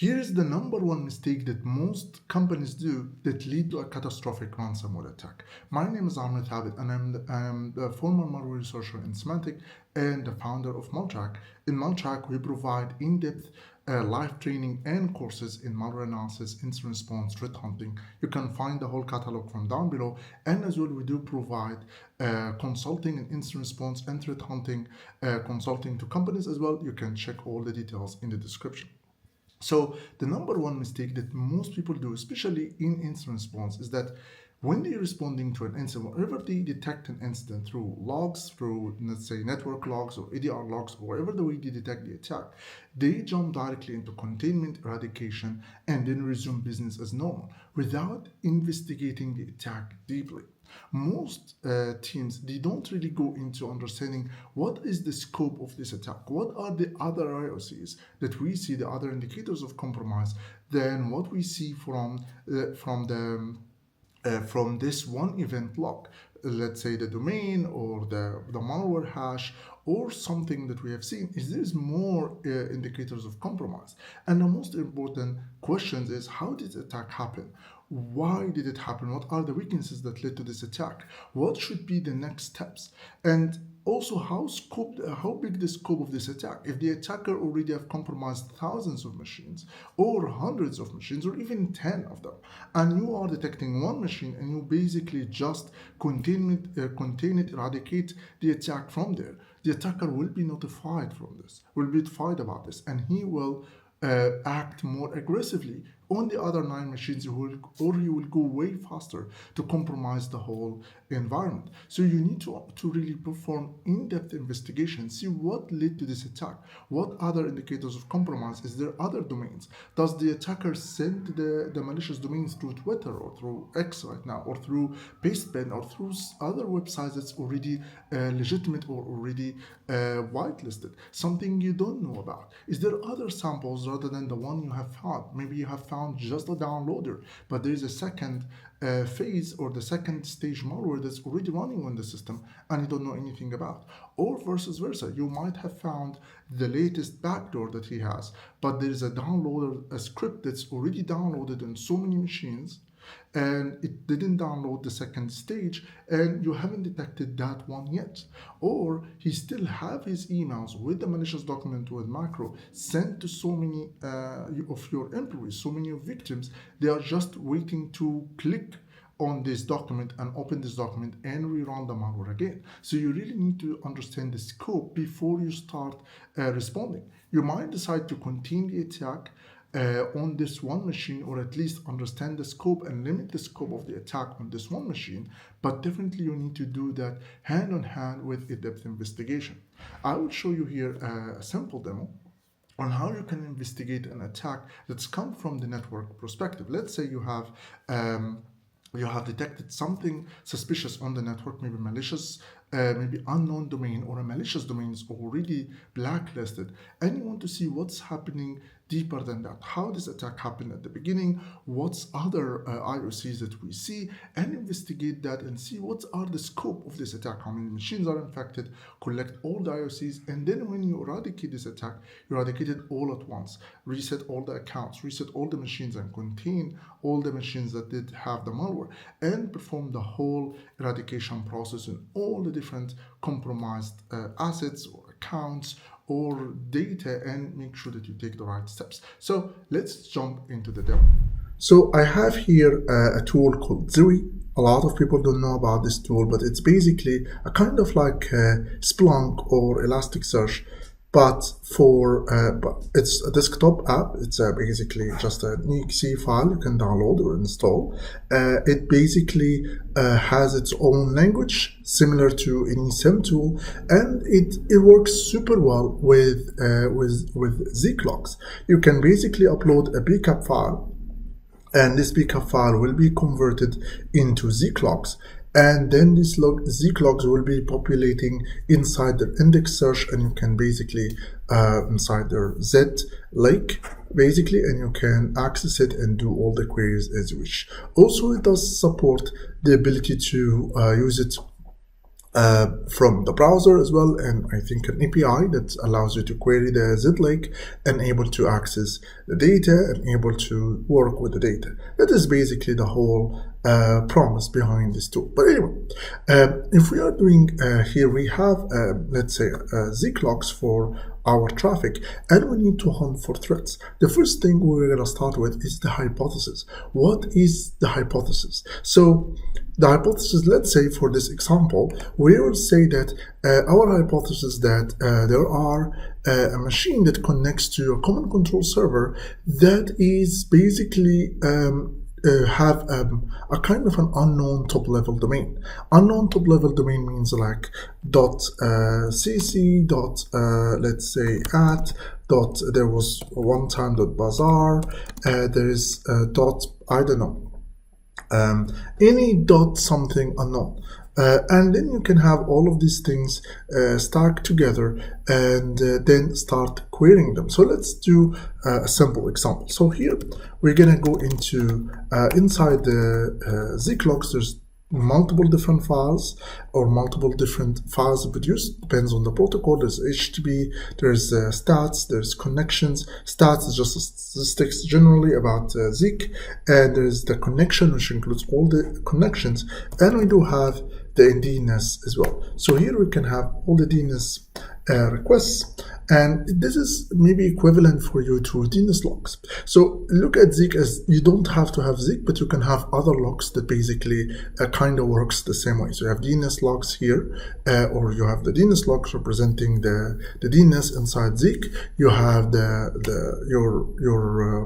Here's the number one mistake that most companies do that lead to a catastrophic ransomware attack. My name is Ahmed Thabit, and I'm the former malware researcher in Semantic and the founder of Maltrack. In Maltrack, we provide in-depth live training and courses in malware analysis, incident response, threat hunting. You can find the whole catalog from down below. And as well, we do provide consulting and incident response and threat hunting consulting to companies as well. You can check all the details in the description. So the number one mistake that most people do, especially in incident response, is that when they're responding to an incident, whenever they detect an incident through logs, through let's say network logs or ADR logs, or whatever the way they detect the attack, they jump directly into containment, eradication, and then resume business as normal without investigating the attack deeply. Most teams, they don't really go into understanding what is the scope of this attack, what are the other IoCs that we see, the other indicators of compromise, than what we see from this one event log, let's say the domain or the malware hash or something that we have seen. Is there more indicators of compromise? And the most important question is, how did the attack happen? Why did it happen? What are the weaknesses that led to this attack? What should be the next steps? And also, how big the scope of this attack? If the attacker already have compromised thousands of machines or hundreds of machines or even 10 of them, and you are detecting one machine and you basically just contain it, eradicate the attack from there, the attacker will be notified from this, will be notified about this, and he will act more aggressively on the other 9 machines, he will go way faster to compromise the whole environment. So you need to really perform in-depth investigation, see what led to this attack, what other indicators of compromise, is there other domains, does the attacker send the malicious domains through Twitter or through X right now, or through Pastebin, or through other websites that's already legitimate or already whitelisted, something you don't know about? Is there other samples rather than the one you have found? Maybe you have found just a downloader, but there is a second phase or the second stage malware that's already running on the system and you don't know anything about. Or vice versa, you might have found the latest backdoor that he has, but there is a downloader, a script that's already downloaded on so many machines, and it didn't download the second stage, and you haven't detected that one yet. Or he still have his emails with the malicious document with macro sent to so many of your employees, so many of victims. They are just waiting to click on this document and open this document and rerun the malware again. So you really need to understand the scope before you start responding. You might decide to contain the attack on this one machine, or at least understand the scope and limit the scope of the attack on this one machine, but definitely you need to do that hand in hand with in-depth investigation. I will show you here a simple demo on how you can investigate an attack that's come from the network perspective. Let's say you have detected something suspicious on the network, maybe malicious, maybe unknown domain, or a malicious domain is already blacklisted, and you want to see what's happening deeper than that. How this attack happened at the beginning, what's other IoCs that we see, and investigate that and see what are the scope of this attack, how many machines are infected, collect all the IoCs, and then when you eradicate this attack, you eradicate it all at once, reset all the accounts, reset all the machines, and contain all the machines that did have the malware, and perform the whole eradication process in all the different compromised assets or accounts or data, and make sure that you take the right steps. So let's jump into the demo. So I have here a tool called Zui. A lot of people don't know about this tool, but it's basically a kind of like Splunk or Elasticsearch, but it's a desktop app. It's basically just an exe file you can download or install. It basically has its own language, similar to any SIM tool, and it works super well with Zclogs. You can basically upload a backup file, and this backup file will be converted into Zclogs, and then these Zclogs will be populating inside the index search, and you can basically inside their Z lake basically, and you can access it and do all the queries as you wish. Also, it does support the ability to use it from the browser as well, and I think an API that allows you to query the Z-Lake and able to access the data and able to work with the data. That is basically the whole promise behind this tool. But anyway, if we are doing here, we have let's say Zeek logs for our traffic, and we need to hunt for threats. The first thing we're going to start with is the hypothesis. What is the hypothesis? So the hypothesis, let's say for this example, we will say that our hypothesis that there are a machine that connects to a common control server that is basically have a kind of an unknown top-level domain. Unknown top-level domain means like .cc, let's say at, there was one time .bazaar, there is I don't know, any dot something unknown. And then you can have all of these things stacked together and then start querying them. So let's do a simple example. So here we're gonna go into inside the Zeek logs. There's multiple different files or multiple different files produced, depends on the protocol. There's HTTP, there's stats, there's connections. Stats is just statistics generally about Zeek, and there's the connection, which includes all the connections, and we do have the DNS as well. So here we can have all the DNS requests, and this is maybe equivalent for you to DNS logs. So look at Zeek as you don't have to have Zeek, but you can have other logs that basically kind of works the same way. So you have DNS logs here, or you have the DNS logs representing the DNS inside Zeek. You have your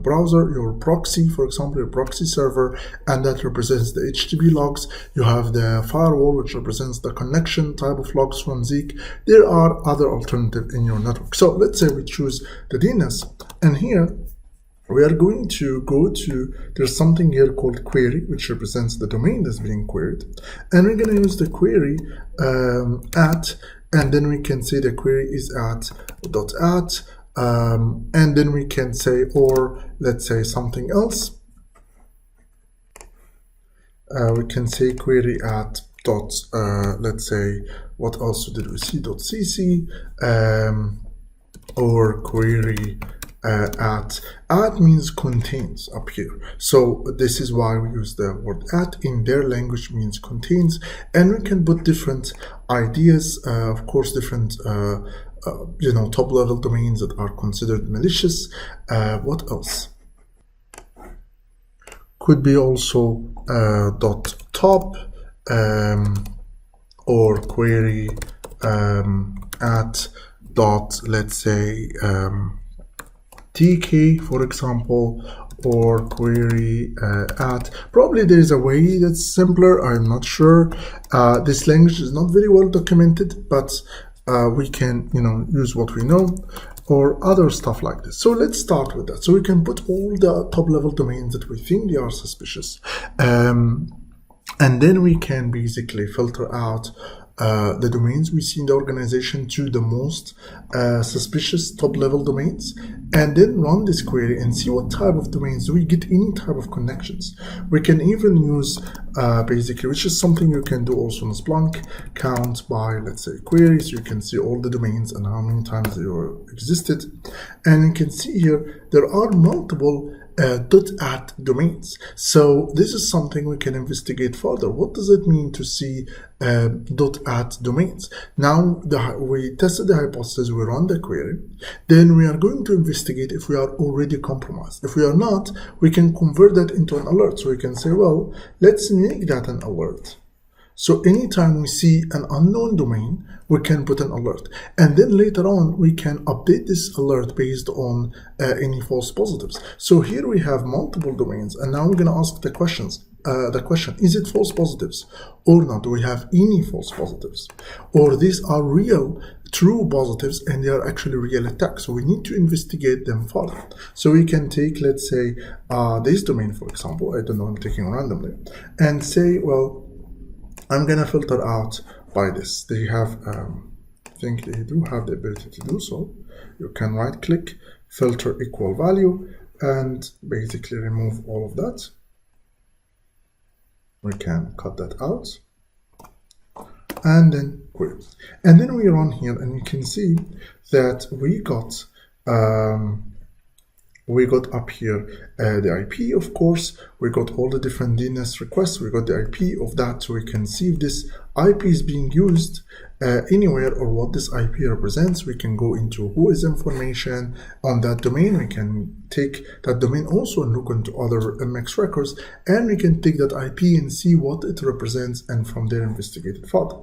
browser, your proxy, for example, your proxy server, and that represents the HTTP logs. You have the firewall, which represents the connection type of logs from Zeek. There are other alternatives in your network. So let's say we choose the DNS, and here we are going to go to, there's something here called query, which represents the domain that's being queried, and we're going to use the query at, and then we can say the query is at .at, and then we can say, or let's say something else, we can say query at let's say, what else did we see, .cc, or query at means contains up here. So this is why we use the word at. In their language means contains, and we can put different ideas, of course, different top-level domains that are considered malicious. What else? Could be also .top, or query at let's say tk, for example, or query at, probably there's a way that's simpler, I'm not sure. This language is not very well documented, but we can use what we know, or other stuff like this. So let's start with that. So we can put all the top-level domains that we think they are suspicious, and then we can basically filter out the domains we see in the organization to the most suspicious top-level domains, and then run this query and see what type of domains do we get, any type of connections. We can even use basically, which is something you can do also in Splunk, count by, let's say, queries. You can see all the domains and how many times they existed, and you can see here there are multiple .at domains. So this is something we can investigate further. What does it mean to see .at domains? Now we tested the hypothesis, we run the query, then we are going to investigate if we are already compromised. If we are not, we can convert that into an alert. So we can say, well, let's make that an alert. So anytime we see an unknown domain, we can put an alert. And then later on, we can update this alert based on any false positives. So here we have multiple domains, and now we're going to ask the question, is it false positives or not? Do we have any false positives? Or these are real, true positives, and they are actually real attacks. So we need to investigate them further. So we can take, let's say, this domain, for example, I don't know, I'm taking randomly, and say, well, I'm gonna filter out by this. They have, I think they do have the ability to do so. You can right click, filter equal value, and basically remove all of that. We can cut that out. and then query. And then we run here, and you can see that we got up here the IP, of course. We got all the different DNS requests. We got the IP of that, so we can see if this IP is being used anywhere or what this IP represents. We can go into who is information on that domain. We can take that domain also and look into other MX records, and we can take that IP and see what it represents, and from there investigate it further.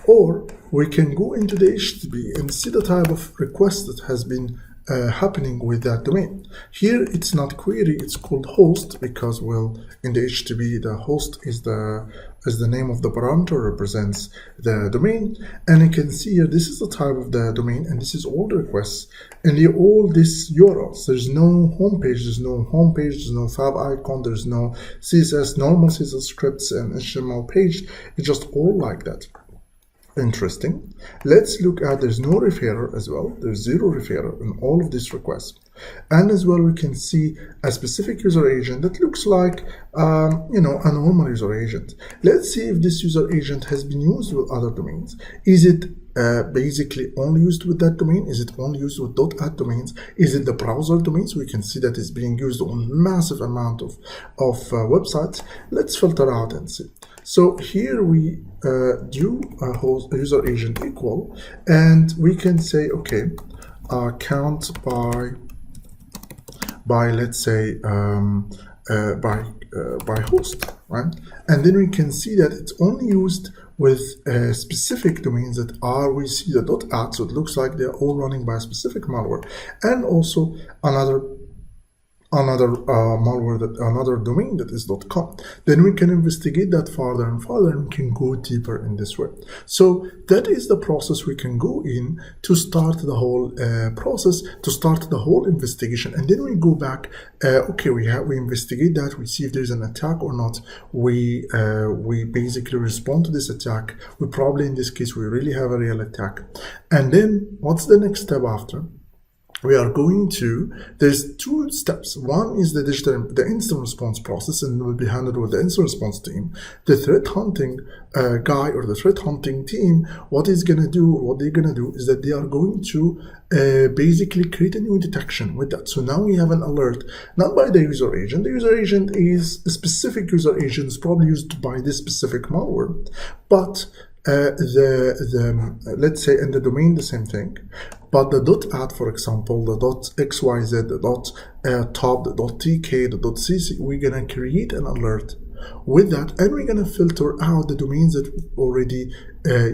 Or we can go into the HTTP and see the type of request that has been happening with that domain. Here it's not query, it's called host, because, well, in the HTTP the host is the name of the parameter, represents the domain. And you can see here this is the type of the domain, and this is all the requests, and all these URLs. There's no homepage, there's no fab icon, there's no CSS, normal CSS scripts and HTML page. It's just all like that. Interesting. Let's look at, there's no referrer as well. There's zero referrer in all of these requests. And as well, we can see a specific user agent that looks like, a normal user agent. Let's see if this user agent has been used with other domains. Is it basically only used with that domain? Is it only used with .at domains? Is it the browser domains? We can see that it's being used on massive amount of websites. Let's filter out and see. So here we do a host user agent equal, and we can say, okay, count by let's say by host, right? And then we can see that it's only used with specific domains that are, we see the .at, so it looks like they're all running by a specific malware, and also another malware, that another domain that is .com. Then we can investigate that further and further, and we can go deeper in this way. So that is the process we can go in to start the whole process, to start the whole investigation. And then we go back, okay, we investigate that, we see if there's an attack or not. We basically respond to this attack. We probably, in this case, we really have a real attack. And then what's the next step after? We are going to, there's two steps. One is the instant response process, and will be handled with the instant response team. The threat hunting guy or the threat hunting team, what they're gonna do is that they are going to basically create a new detection with that. So now we have an alert, not by the user agent. The user agent is a specific user agent, is probably used by this specific malware, but let's say in the domain the same thing, but the .at, for example, the .xyz, the .top, the .tk, the .cc, we're gonna create an alert with that, and we're gonna filter out the domains that already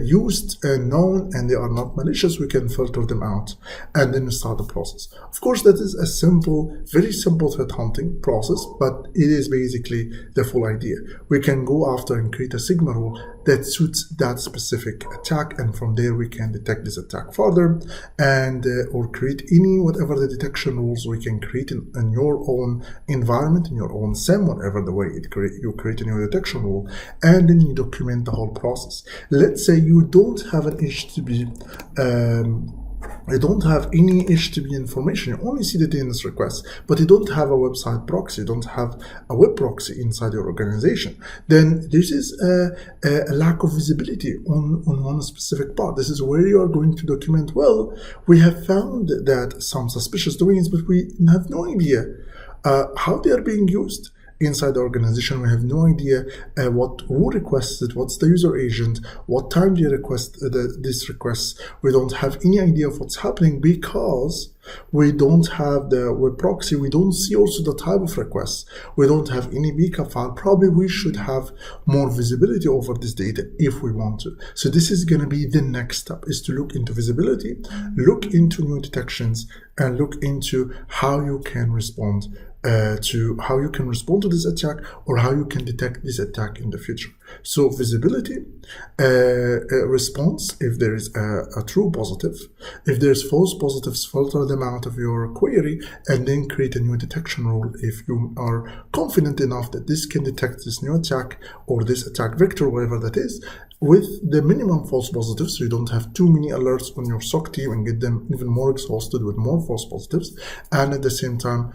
used and known and they are not malicious. We can filter them out and then start the process. Of course, that is a simple, very simple threat hunting process, but it is basically the full idea. We can go after and create a Sigma rule that suits that specific attack, and from there we can detect this attack further, and or create whatever the detection rules we can create in your own environment, in your own SIEM, whatever the way you create a new detection rule, and then you document the whole process. Let's say you don't have an HTTP, you don't have any HTTP information, you only see the DNS requests, but you don't have a website proxy, you don't have a web proxy inside your organization. Then this is a lack of visibility on one specific part. This is where you are going to document, well, we have found that some suspicious domains, but we have no idea how they are being used inside the organization. We have no idea who requests it, what's the user agent, what time they request this request. We don't have any idea of what's happening because we don't have the web proxy. We don't see also the type of requests. We don't have any backup file. Probably we should have more visibility over this data if we want to. So this is going to be the next step, is to look into visibility, look into new detections, and look into how you can respond to this attack, or how you can detect this attack in the future. So visibility, response, if there is a true positive. If there's false positives, filter them out of your query, and then create a new detection rule if you are confident enough that this can detect this new attack or this attack vector, whatever that is. with the minimum false positives, so you don't have too many alerts on your SOC team and get them even more exhausted with more false positives. And at the same time,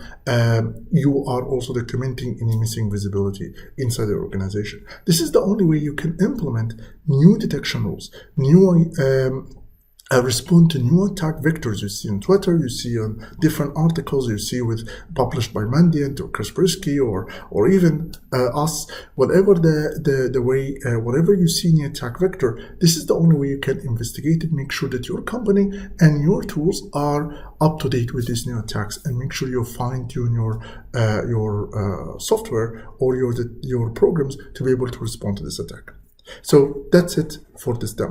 you are also documenting any missing visibility inside the organization. This is the only way you can implement new detection rules, new respond to new attack vectors you see on Twitter, you see on different articles you see published by Mandiant or Kaspersky or even us. Whatever the way, whatever you see in the attack vector, this is the only way you can investigate it. Make sure that your company and your tools are up to date with these new attacks, and make sure you fine tune your software or your programs to be able to respond to this attack. So that's it for this demo.